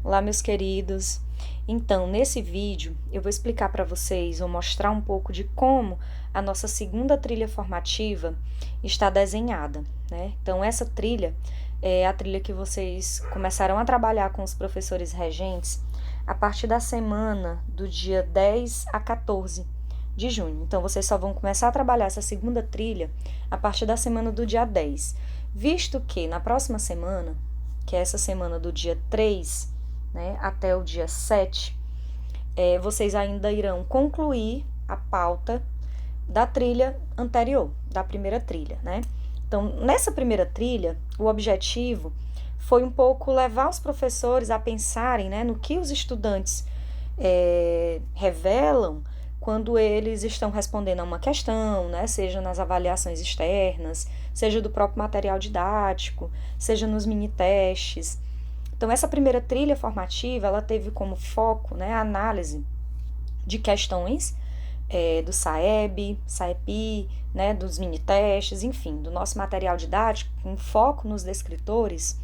Olá, meus queridos. Então, nesse vídeo, eu vou explicar para vocês, vou mostrar um pouco de como a nossa segunda trilha formativa está desenhada, né? Então, essa trilha é a trilha que vocês começaram a trabalhar com os professores regentes a partir da semana do dia 10 a 14 de junho. Então, vocês só vão começar a trabalhar essa segunda trilha a partir da semana do dia 10, visto que na próxima semana, que é essa semana do dia 3, né, até o dia 7, vocês ainda irão concluir a pauta da trilha anterior, da primeira trilha, né? Então, nessa primeira trilha, o objetivo foi um pouco levar os professores a pensarem, né, no que os estudantes revelam quando eles estão respondendo a uma questão, né, seja nas avaliações externas, seja do próprio material didático, seja nos mini-testes. Então, essa primeira trilha formativa, ela teve como foco, né, a análise de questões do SAEB, SAEPI, né, dos mini-testes, enfim, do nosso material didático, com foco nos descritores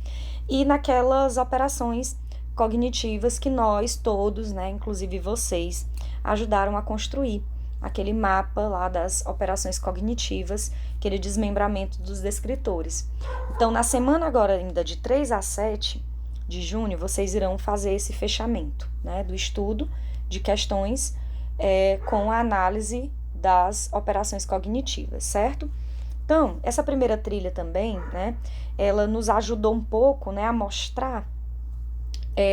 e naquelas operações cognitivas que nós todos, né, inclusive vocês, ajudaram a construir. Aquele mapa lá das operações cognitivas, aquele desmembramento dos descritores. Então, na semana agora ainda de 3 a 7 de junho, vocês irão fazer esse fechamento, né, do estudo de questões com a análise das operações cognitivas, certo? Então, essa primeira trilha também, né, ela nos ajudou um pouco, né, a mostrar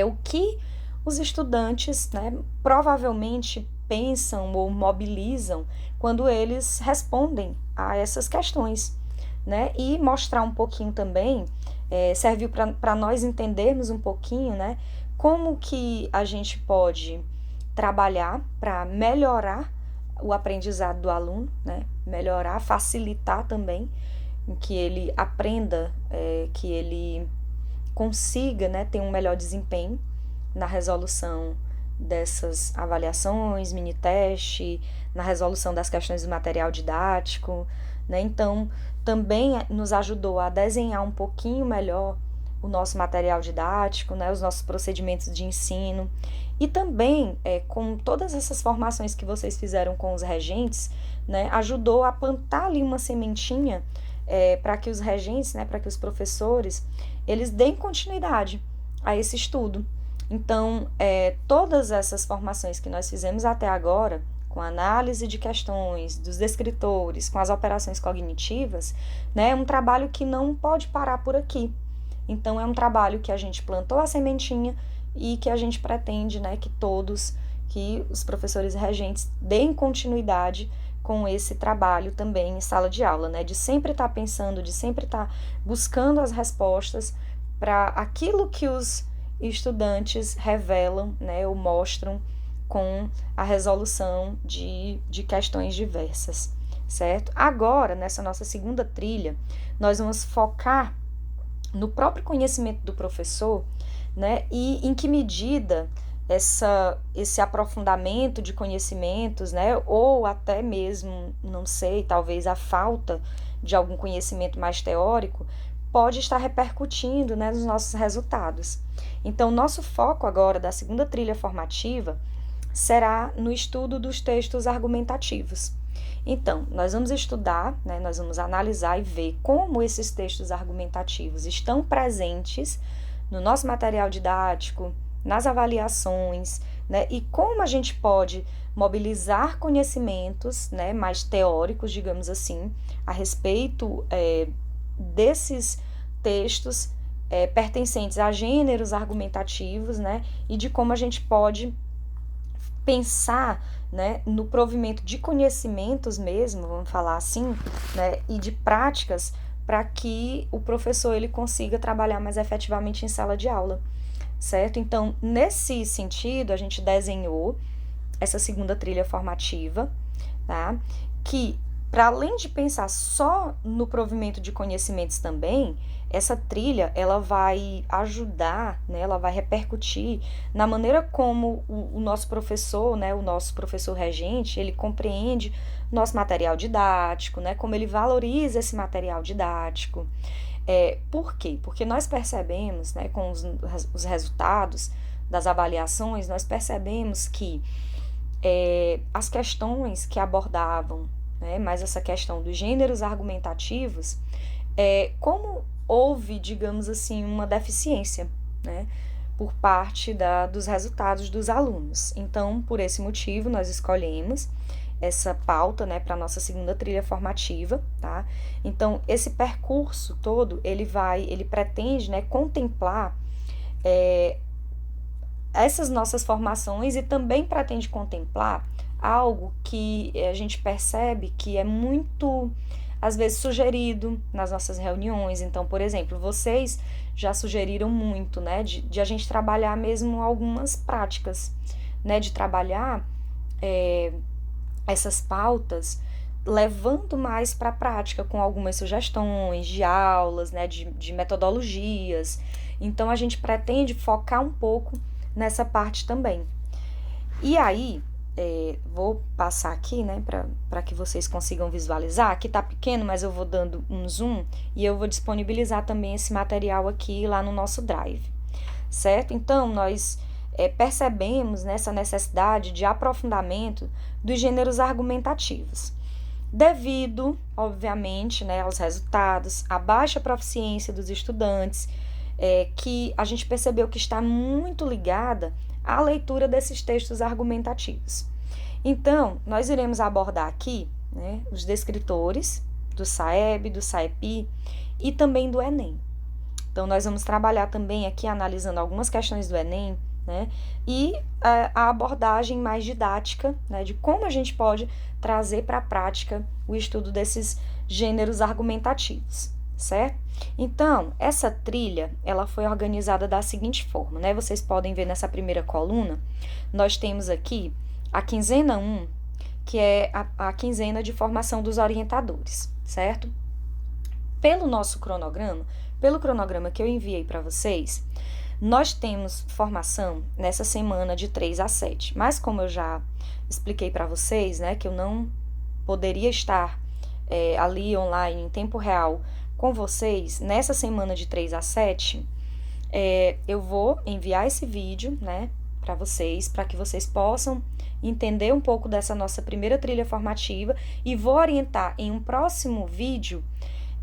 o que os estudantes, né, provavelmente pensam ou mobilizam quando eles respondem a essas questões, né, e mostrar um pouquinho também, serviu para nós entendermos um pouquinho, né, como que a gente pode trabalhar para melhorar o aprendizado do aluno, né, melhorar, facilitar também que ele aprenda, que ele consiga, né, ter um melhor desempenho na resolução dessas avaliações, mini-teste, na resolução das questões do material didático, né? Então, também nos ajudou a desenhar um pouquinho melhor o nosso material didático, né, os nossos procedimentos de ensino, e também, com todas essas formações que vocês fizeram com os regentes, né, ajudou a plantar ali uma sementinha para que os regentes, né, para que os professores, eles deem continuidade a esse estudo. Então, todas essas formações que nós fizemos até agora, com a análise de questões dos descritores, com as operações cognitivas, né, é um trabalho que não pode parar por aqui. Então, é um trabalho que a gente plantou a sementinha e que a gente pretende, né, que os professores regentes deem continuidade com esse trabalho também em sala de aula, né, de sempre estar pensando, de sempre estar buscando as respostas para aquilo que os estudantes revelam, né, ou mostram com a resolução de questões diversas, certo? Agora, nessa nossa segunda trilha, nós vamos focar no próprio conhecimento do professor, né, e em que medida esse aprofundamento de conhecimentos, né, ou até mesmo, não sei, talvez a falta de algum conhecimento mais teórico, pode estar repercutindo, né, nos nossos resultados. Então, nosso foco agora da segunda trilha formativa será no estudo dos textos argumentativos. Então, nós vamos estudar, né, nós vamos analisar e ver como esses textos argumentativos estão presentes no nosso material didático, nas avaliações, né, e como a gente pode mobilizar conhecimentos, né, mais teóricos, digamos assim, a respeito desses textos pertencentes a gêneros argumentativos, né, e de como a gente pode pensar, né, no provimento de conhecimentos mesmo, vamos falar assim, né, e de práticas para que o professor ele consiga trabalhar mais efetivamente em sala de aula, certo? Então, nesse sentido, a gente desenhou essa segunda trilha formativa, tá? Que, para além de pensar só no provimento de conhecimentos também, essa trilha, ela vai ajudar, né, ela vai repercutir na maneira como o nosso professor, né, o nosso professor regente, ele compreende nosso material didático, né, como ele valoriza esse material didático. Por quê? Porque nós percebemos, né, com os resultados das avaliações, nós percebemos que as questões que abordavam, né, mais essa questão dos gêneros argumentativos, como houve, digamos assim, uma deficiência, né, por parte dos resultados dos alunos. Então, por esse motivo, nós escolhemos essa pauta, né, para a nossa segunda trilha formativa, tá? Então, esse percurso todo, ele pretende, né, contemplar essas nossas formações e também pretende contemplar algo que a gente percebe que é muito, às vezes, sugerido nas nossas reuniões. Então, por exemplo, vocês já sugeriram muito, né, de a gente trabalhar mesmo algumas práticas, né, de trabalhar essas pautas levando mais para a prática, com algumas sugestões de aulas, né, de metodologias. Então, a gente pretende focar um pouco nessa parte também. E aí, vou passar aqui, né, para que vocês consigam visualizar. Aqui tá pequeno, mas eu vou dando um zoom e eu vou disponibilizar também esse material aqui lá no nosso Drive, certo? Então, nós percebemos nessa necessidade de aprofundamento dos gêneros argumentativos, devido, obviamente, né, aos resultados, à baixa proficiência dos estudantes, que a gente percebeu que está muito ligada à leitura desses textos argumentativos. Então, nós iremos abordar aqui, né, os descritores do SAEB, do SAEPI e também do Enem. Então, nós vamos trabalhar também aqui analisando algumas questões do Enem, né, e a abordagem mais didática, né, de como a gente pode trazer para a prática o estudo desses gêneros argumentativos, certo? Então, essa trilha, ela foi organizada da seguinte forma, né? Vocês podem ver nessa primeira coluna, nós temos aqui a quinzena 1, que é a quinzena de formação dos orientadores, certo? Pelo nosso cronograma, pelo cronograma que eu enviei para vocês, nós temos formação nessa semana de 3 a 7, mas como eu já expliquei para vocês, né, que eu não poderia estar ali online em tempo real com vocês, nessa semana de 3 a 7, eu vou enviar esse vídeo, né, para que vocês possam entender um pouco dessa nossa primeira trilha formativa e vou orientar em um próximo vídeo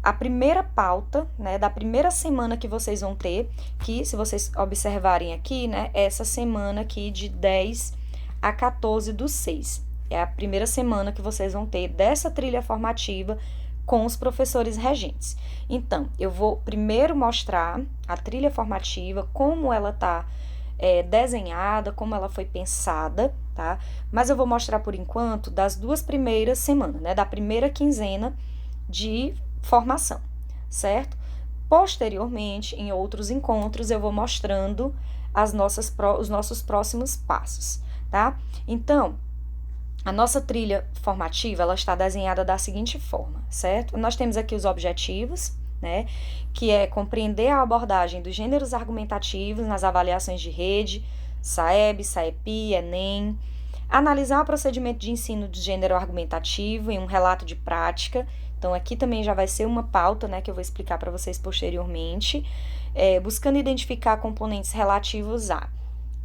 a primeira pauta, né, da primeira semana que vocês vão ter, que se vocês observarem aqui, né, essa semana aqui de 10 a 14 do 6. É a primeira semana que vocês vão ter dessa trilha formativa com os professores regentes. Então, eu vou primeiro mostrar a trilha formativa, como ela está desenhada, como ela foi pensada, tá? Mas eu vou mostrar por enquanto das 2 primeiras semanas, né? Da primeira quinzena de formação, certo? Posteriormente, em outros encontros, eu vou mostrando os nossos próximos passos, tá? Então, a nossa trilha formativa, ela está desenhada da seguinte forma, certo? Nós temos aqui os objetivos, né, que é compreender a abordagem dos gêneros argumentativos nas avaliações de rede, SAEB, SAEPI, Enem, analisar o procedimento de ensino de gênero argumentativo em um relato de prática. Então, aqui também já vai ser uma pauta, né, que eu vou explicar para vocês posteriormente, buscando identificar componentes relativos a.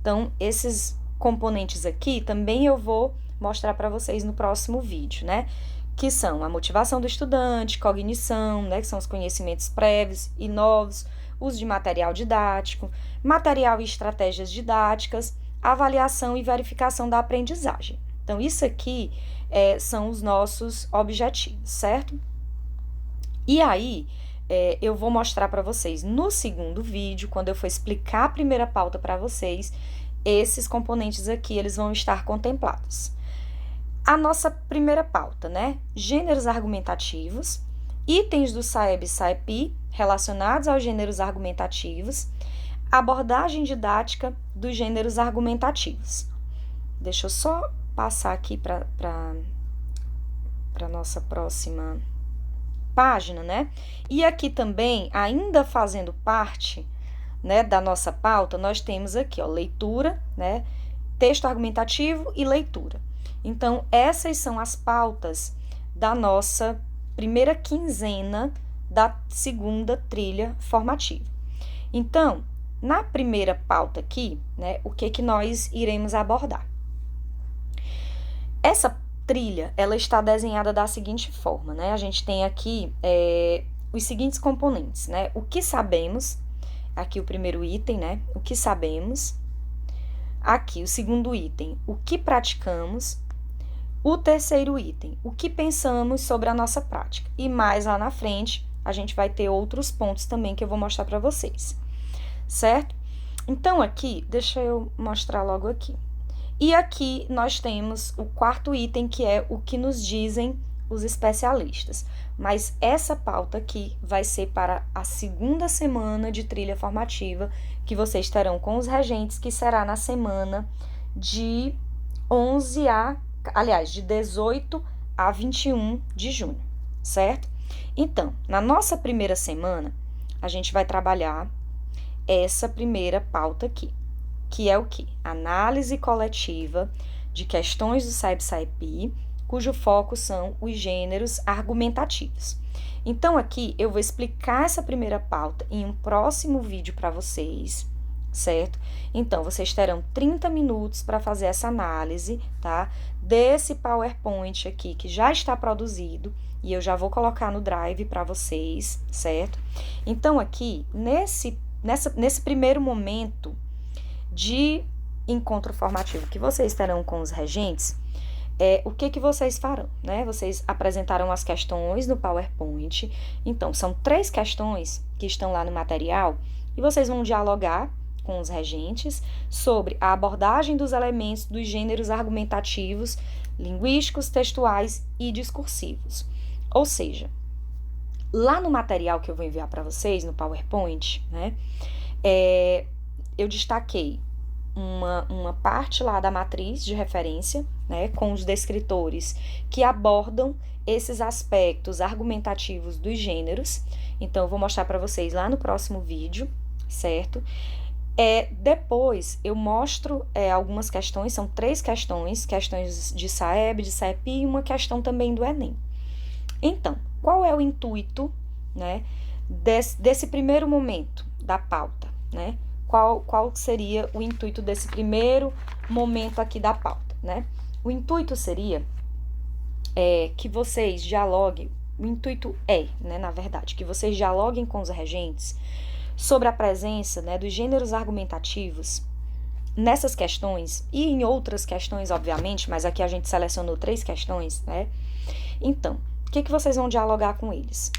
Então, esses componentes aqui também eu vou mostrar para vocês no próximo vídeo, né? Que são a motivação do estudante, cognição, né? Que são os conhecimentos prévios e novos, uso de material didático, material e estratégias didáticas, avaliação e verificação da aprendizagem. Então, isso aqui são os nossos objetivos, certo? E aí, eu vou mostrar para vocês no segundo vídeo, quando eu for explicar a primeira pauta para vocês, esses componentes aqui, eles vão estar contemplados. A nossa primeira pauta, né? Gêneros argumentativos, itens do SAEB e SAEPI relacionados aos gêneros argumentativos, abordagem didática dos gêneros argumentativos. Deixa eu só passar aqui para a nossa próxima página, né? E aqui também, ainda fazendo parte, né, da nossa pauta, nós temos aqui, ó, leitura, né? Texto argumentativo e leitura. Então, essas são as pautas da nossa primeira quinzena da segunda trilha formativa. Então, na primeira pauta aqui, né, o que nós iremos abordar? Essa trilha, ela está desenhada da seguinte forma, né? A gente tem aqui os seguintes componentes, né? O que sabemos, aqui o primeiro item, né? O que sabemos. Aqui o segundo item, o que praticamos. O terceiro item, o que pensamos sobre a nossa prática. E mais lá na frente, a gente vai ter outros pontos também que eu vou mostrar para vocês, certo? Então, aqui, deixa eu mostrar logo aqui. E aqui nós temos o quarto item, que é o que nos dizem os especialistas. Mas essa pauta aqui vai ser para a segunda semana de trilha formativa, que vocês terão com os regentes, que será na semana de 18 a 21 de junho, certo? Então, na nossa primeira semana, a gente vai trabalhar essa primeira pauta aqui, que é o quê? Análise coletiva de questões do SAEB-SAEPI, cujo foco são os gêneros argumentativos. Então, aqui eu vou explicar essa primeira pauta em um próximo vídeo para vocês, certo? Então, vocês terão 30 minutos para fazer essa análise, tá? Desse PowerPoint aqui, que já está produzido, e eu já vou colocar no Drive para vocês, certo? Então, aqui, nesse primeiro momento de encontro formativo que vocês terão com os regentes, o que vocês farão, né? Vocês apresentaram as questões no PowerPoint, então são 3 questões que estão lá no material e vocês vão dialogar com os regentes sobre a abordagem dos elementos dos gêneros argumentativos, linguísticos, textuais e discursivos. Ou seja, lá no material que eu vou enviar para vocês, no PowerPoint, né, eu destaquei uma parte lá da matriz de referência, né, com os descritores que abordam esses aspectos argumentativos dos gêneros. Então, eu vou mostrar para vocês lá no próximo vídeo, certo? Depois, eu mostro algumas questões, são 3 questões de SAEB, de SAEPI e uma questão também do Enem. Então, qual é o intuito, né, desse primeiro momento da pauta, né? Qual seria o intuito desse primeiro momento aqui da pauta, né? O intuito seria que vocês dialoguem, o intuito né, na verdade, que vocês dialoguem com os regentes sobre a presença, né, dos gêneros argumentativos nessas questões e em outras questões, obviamente, mas aqui a gente selecionou 3 questões, né? Então, o que vocês vão dialogar com eles?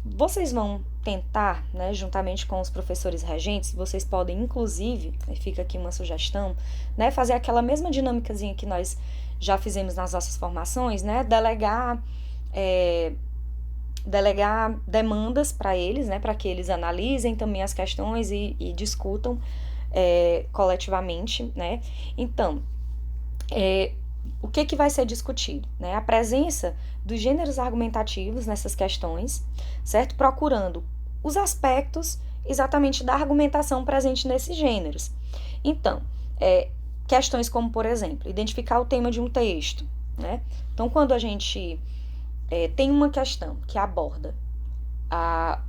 Vocês vão tentar, né, juntamente com os professores regentes, vocês podem, inclusive, fica aqui uma sugestão, né, fazer aquela mesma dinâmicazinha que nós já fizemos nas nossas formações, né, delegar demandas para eles, né, para que eles analisem também as questões e discutam coletivamente, né. Então, o que vai ser discutido, né? A presença dos gêneros argumentativos nessas questões, certo? Procurando os aspectos exatamente da argumentação presente nesses gêneros. Então, questões como, por exemplo, identificar o tema de um texto, né? Então, quando a gente tem uma questão que aborda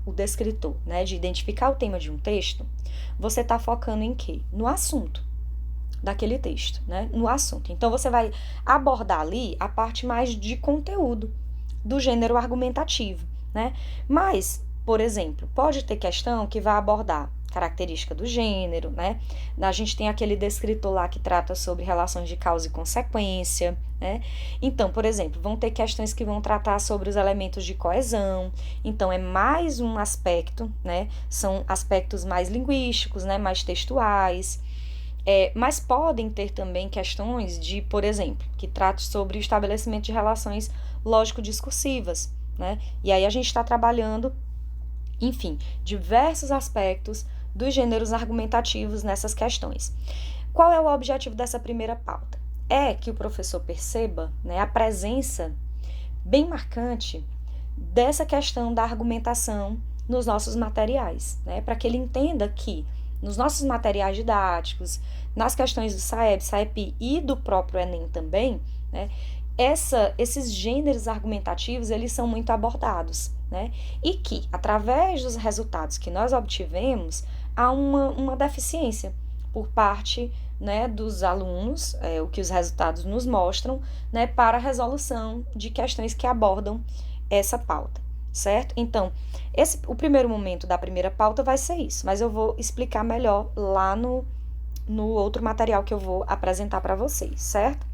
o descritor, né, de identificar o tema de um texto, você está focando em quê? No assunto daquele texto, né, no assunto. Então, você vai abordar ali a parte mais de conteúdo do gênero argumentativo, né? Mas, por exemplo, pode ter questão que vai abordar característica do gênero, né? A gente tem aquele descritor lá que trata sobre relações de causa e consequência, né? Então, por exemplo, vão ter questões que vão tratar sobre os elementos de coesão. Então, é mais um aspecto, né? São aspectos mais linguísticos, né? Mais textuais. Mas podem ter também questões de, por exemplo, que tratam sobre o estabelecimento de relações lógico-discursivas, né? E aí a gente está trabalhando, enfim, diversos aspectos dos gêneros argumentativos nessas questões. Qual é o objetivo dessa primeira pauta? É que o professor perceba, né, a presença bem marcante dessa questão da argumentação nos nossos materiais, né? Para que ele entenda que nos nossos materiais didáticos, nas questões do SAEB, SAEPI e do próprio Enem também, né, esses gêneros argumentativos, eles são muito abordados, né, e que, através dos resultados que nós obtivemos, há uma deficiência por parte, né, dos alunos, o que os resultados nos mostram, né, para a resolução de questões que abordam essa pauta, certo? Então, o primeiro momento da primeira pauta vai ser isso, mas eu vou explicar melhor lá no outro material que eu vou apresentar para vocês, certo?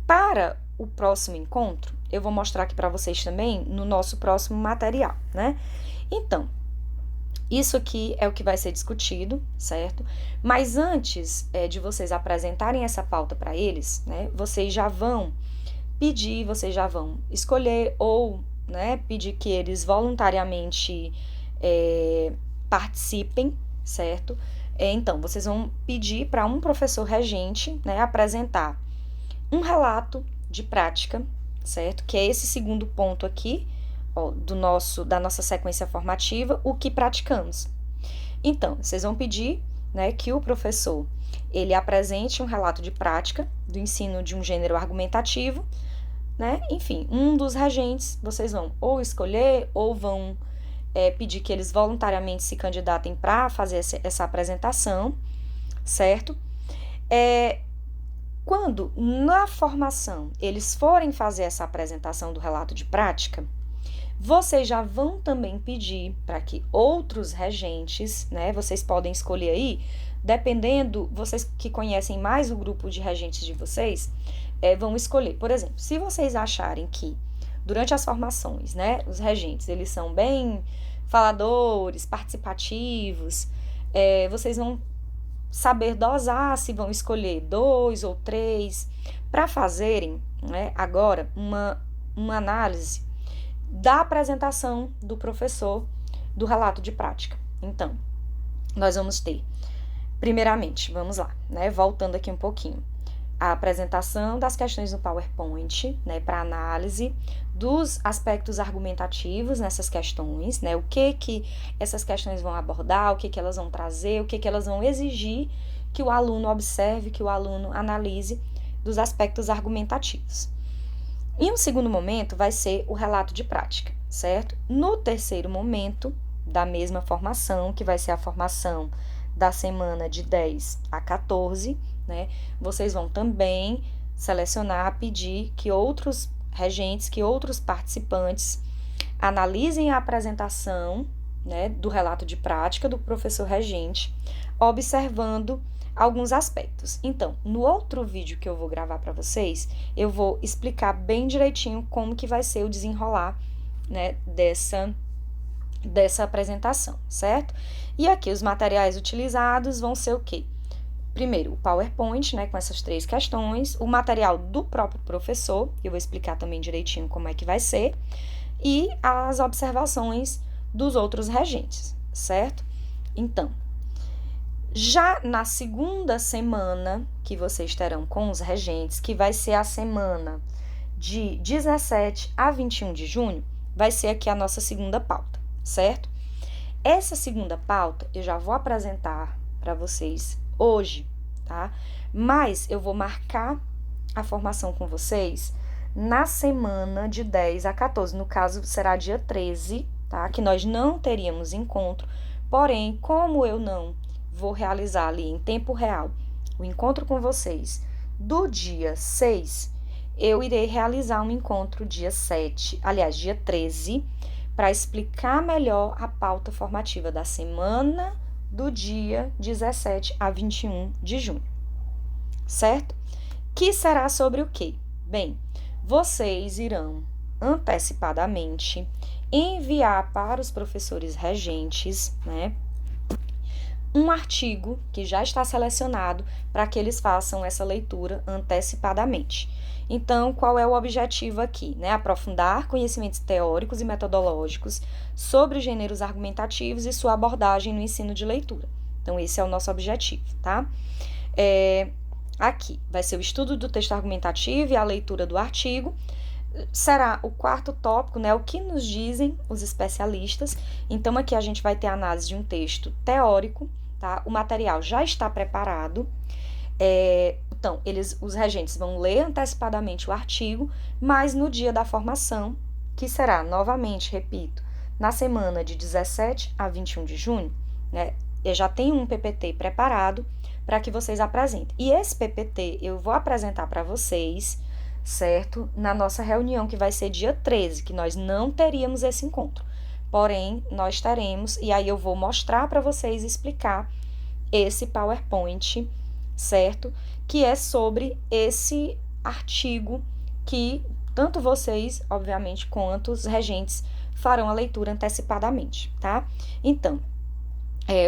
Para o próximo encontro, eu vou mostrar aqui para vocês também no nosso próximo material, né? Então, isso aqui é o que vai ser discutido, certo? Mas antes de vocês apresentarem essa pauta para eles, né, vocês já vão pedir, vocês já vão escolher ou, né, pedir que eles voluntariamente participem, certo? Então, vocês vão pedir para um professor regente, né, apresentar um relato de prática, certo? Que é esse segundo ponto aqui, ó, da nossa sequência formativa, o que praticamos. Então, vocês vão pedir, né, que o professor ele apresente um relato de prática do ensino de um gênero argumentativo, né? Enfim, um dos regentes vocês vão ou escolher ou vão pedir que eles voluntariamente se candidatem para fazer essa apresentação, certo? Quando na formação eles forem fazer essa apresentação do relato de prática, vocês já vão também pedir para que outros regentes, né, vocês podem escolher aí, dependendo, vocês que conhecem mais o grupo de regentes de vocês, vão escolher. Por exemplo, se vocês acharem que durante as formações, né, os regentes, eles são bem faladores, participativos, vocês vão saber dosar se vão escolher 2 ou 3 para fazerem, né, agora uma análise da apresentação do professor do relato de prática. Então, nós vamos ter, primeiramente, vamos lá, né, voltando aqui um pouquinho, a apresentação das questões no PowerPoint, né, para análise dos aspectos argumentativos nessas questões, né, o que essas questões vão abordar, o que elas vão trazer, o que elas vão exigir que o aluno observe, que o aluno analise dos aspectos argumentativos. E um segundo momento vai ser o relato de prática, certo? No terceiro momento da mesma formação, que vai ser a formação da semana de 10 a 14, né? Vocês vão também selecionar, pedir que outros regentes, que outros participantes analisem a apresentação, né, do relato de prática do professor regente, observando alguns aspectos. Então, no outro vídeo que eu vou gravar para vocês, eu vou explicar bem direitinho como que vai ser o desenrolar, né, dessa apresentação, certo? E aqui os materiais utilizados vão ser o quê? Primeiro, o PowerPoint, né, com essas 3 questões, o material do próprio professor, eu vou explicar também direitinho como é que vai ser, e as observações dos outros regentes, certo? Então, já na segunda semana que vocês terão com os regentes, que vai ser a semana de 17 a 21 de junho, vai ser aqui a nossa segunda pauta, certo? Essa segunda pauta eu já vou apresentar para vocês hoje, tá? Mas eu vou marcar a formação com vocês na semana de 10 a 14, no caso será dia 13, tá? Que nós não teríamos encontro, porém, como eu não vou realizar ali em tempo real o encontro com vocês do dia 6, eu irei realizar um encontro dia 7, aliás, dia 13, para explicar melhor a pauta formativa da semana do dia 17 a 21 de junho, certo? Que será sobre o quê? Bem, vocês irão antecipadamente enviar para os professores regentes, né, um artigo que já está selecionado para que eles façam essa leitura antecipadamente. Então, qual é o objetivo aqui? Né? Aprofundar conhecimentos teóricos e metodológicos sobre gêneros argumentativos e sua abordagem no ensino de leitura. Então, esse é o nosso objetivo, tá? Aqui vai ser o estudo do texto argumentativo e a leitura do artigo. Será o quarto tópico, né? O que nos dizem os especialistas. Então, aqui a gente vai ter a análise de um texto teórico, tá? O material já está preparado. Então, os regentes vão ler antecipadamente o artigo, mas no dia da formação, que será, novamente, repito, na semana de 17 a 21 de junho, né, eu já tenho um PPT preparado para que vocês apresentem. E esse PPT eu vou apresentar para vocês, certo? Na nossa reunião, que vai ser dia 13, que nós não teríamos esse encontro. Porém, nós teremos, e aí eu vou mostrar para vocês, explicar esse PowerPoint, certo? Que é sobre esse artigo que tanto vocês, obviamente, quanto os regentes farão a leitura antecipadamente, tá? Então,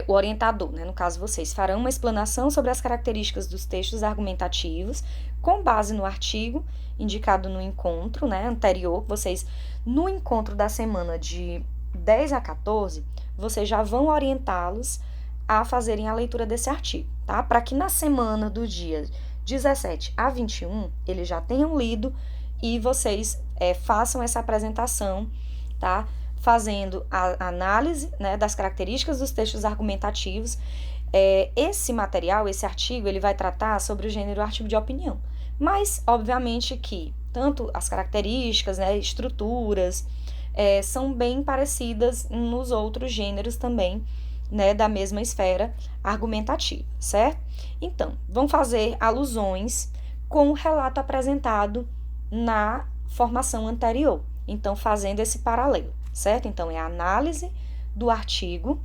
o orientador, né, no caso vocês, farão uma explanação sobre as características dos textos argumentativos com base no artigo indicado no encontro, né, anterior. Vocês, no encontro da semana de 10 a 14, vocês já vão orientá-los a fazerem a leitura desse artigo, tá? Para que na semana do dia 17 a 21, eles já tenham lido e vocês façam essa apresentação, tá? Fazendo a análise, né, das características dos textos argumentativos. Esse material, esse artigo, ele vai tratar sobre o gênero artigo de opinião. Mas, obviamente, que tanto as características, né, estruturas, são bem parecidas nos outros gêneros também, né, da mesma esfera argumentativa, certo? Então, vão fazer alusões com o relato apresentado na formação anterior. Então, fazendo esse paralelo, certo? Então, é a análise do artigo,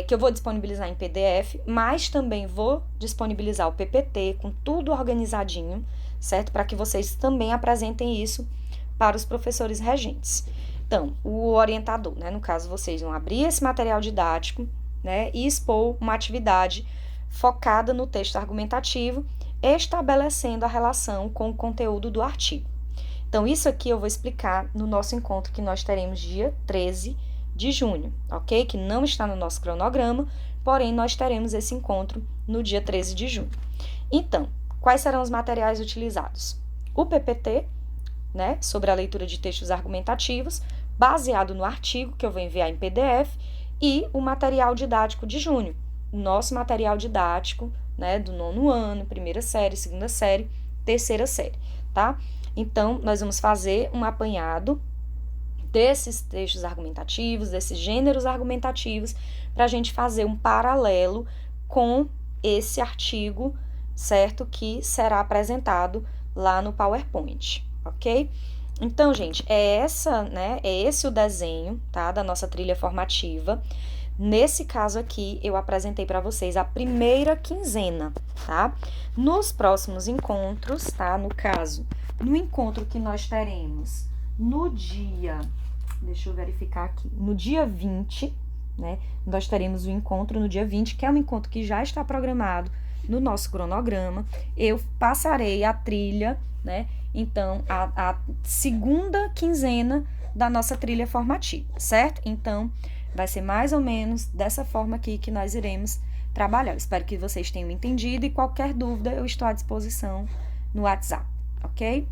que eu vou disponibilizar em PDF, mas também vou disponibilizar o PPT com tudo organizadinho, certo? Para que vocês também apresentem isso para os professores regentes. Então, o orientador, né, no caso, vocês vão abrir esse material didático, né, e expor uma atividade focada no texto argumentativo, estabelecendo a relação com o conteúdo do artigo. Então, isso aqui eu vou explicar no nosso encontro que nós teremos dia 13 de junho, ok? Que não está no nosso cronograma, porém, nós teremos esse encontro no dia 13 de junho. Então, quais serão os materiais utilizados? O PPT, né, sobre a leitura de textos argumentativos, baseado no artigo que eu vou enviar em PDF, e o material didático de junho, o nosso material didático, né, do 9º ano, primeira série, segunda série, terceira série, tá? Então, nós vamos fazer um apanhado desses textos argumentativos, desses gêneros argumentativos, para a gente fazer um paralelo com esse artigo, certo? Que será apresentado lá no PowerPoint, ok? Então, gente, é esse o desenho, tá, da nossa trilha formativa. Nesse caso aqui, eu apresentei para vocês a primeira quinzena, tá? Nos próximos encontros, tá? No caso, no encontro que nós teremos no dia, deixa eu verificar aqui, no dia 20, né? Nós teremos o encontro no dia 20, que é um encontro que já está programado no nosso cronograma. Eu passarei a trilha, né? Então, a segunda quinzena da nossa trilha formativa, certo? Então, vai ser mais ou menos dessa forma aqui que nós iremos trabalhar. Eu espero que vocês tenham entendido e qualquer dúvida eu estou à disposição no WhatsApp, ok?